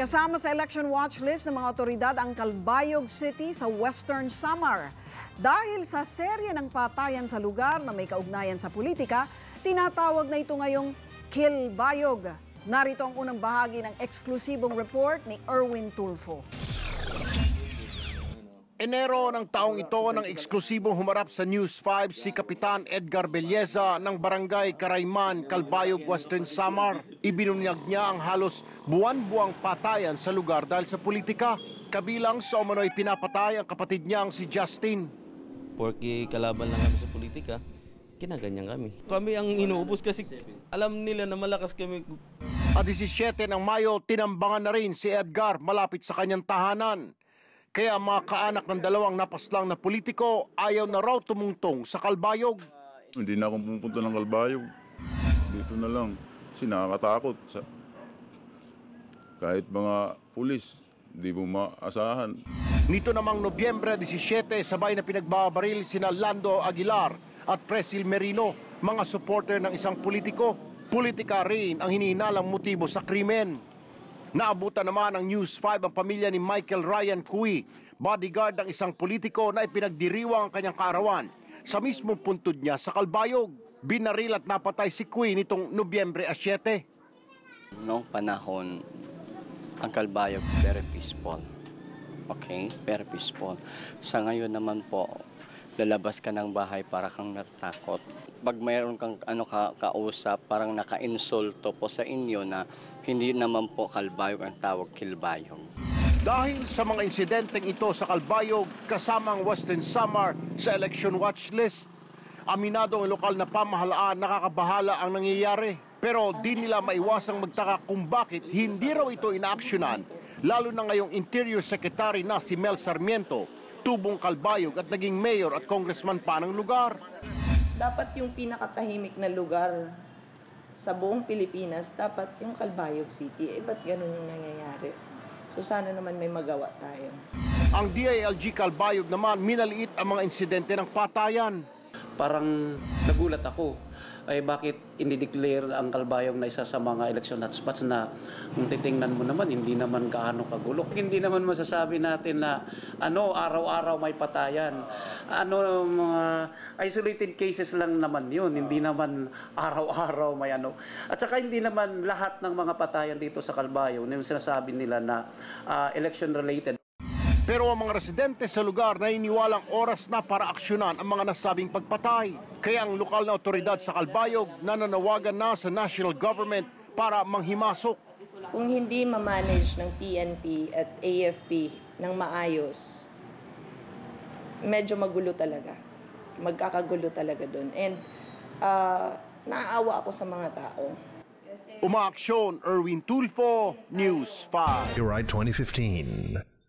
Kasama sa election watch list ng mga otoridad ang Calbayog City sa Western Samar. Dahil sa serye ng patayan sa lugar na may kaugnayan sa politika, tinatawag na ito ngayong Kilbayog. Narito ang unang bahagi ng eksklusibong report ni Erwin Tulfo. Enero ng taong ito nang eksklusibong humarap sa News 5 si Kapitan Edgar Belleza ng Barangay Carayman, Calbayog, Western Samar. Ibinunyag niya ang halos buwan-buwang patayan sa lugar dahil sa politika. Kabilang sa umano'y pinapatay ang kapatid niyang si Justin. Porque kalaban lang kami sa politika, kinaganyan kami. Kami ang inuubos kasi alam nila na malakas kami. At 17 ng Mayo, tinambangan na rin si Edgar malapit sa kanyang tahanan. Kaya mga kaanak ng dalawang napaslang na politiko ayaw na raw tumungtong sa Calbayog. Hindi na akong pupunta ng Calbayog. Dito na lang. Kasi nakakatakot. Kahit mga pulis, hindi mo maasahan. Nito namang Nobyembre 17, sabay na pinagbabaril sina Lando Aguilar at Presil Merino, mga supporter ng isang politiko. Politika rin ang hinihinalang motibo sa krimen. Naabutan naman ng News 5 ang pamilya ni Michael Ryan Cui, bodyguard ng isang politiko na ipinagdiriwang ang kanyang kaarawan sa mismong puntod niya sa Calbayog. Binaril at napatay si Cui nitong Nobyembre 7. Noong panahon, ang Calbayog very peaceful. Okay? Very peaceful. Sa ngayon naman po, lalabas ka ng bahay para kang natakot. Pag mayroon kang kausap, parang naka-insulto po sa inyo na hindi naman po Calbayog ang tawag, Kilbayog. Dahil sa mga insidenteng ito sa Calbayog, kasamang Western Samar sa election watch list, aminado ang lokal na pamahalaan nakakabahala ang nangyayari. Pero di nila maiwasang magtaka kung bakit hindi raw ito inaaksyonan, lalo na ngayong Interior Secretary na si Mel Sarmiento, tubong Calbayog at naging mayor at congressman pa ng lugar. Dapat yung pinakatahimik na lugar sa buong Pilipinas, dapat yung Calbayog City. Ba't ganun yung nangyayari? So sana naman may magawa tayo. Ang DILG Calbayog naman minaliit ang mga insidente ng patayan. Parang nagulat ako. Ay bakit hindi-declare ang Calbayog na isa sa mga election hotspots na kung titingnan mo naman, hindi naman gaano kagulo. Hindi naman masasabi natin na araw-araw may patayan. Mga isolated cases lang naman yun. Hindi naman araw-araw may At saka hindi naman lahat ng mga patayan dito sa Calbayog, yung sinasabi nila na election-related. Pero ang mga residente sa lugar naniniwalang oras na para aksyonan ang mga nasabing pagpatay. Kaya ang lokal na otoridad sa Calbayog nananawagan na sa national government para manghimasok. Kung hindi ma-manage ng PNP at AFP ng maayos, medyo magulo talaga. Magkakagulo talaga doon. And naaawa ako sa mga tao. Umaaksyon, Erwin Tulfo, News 5. You're right, 2015.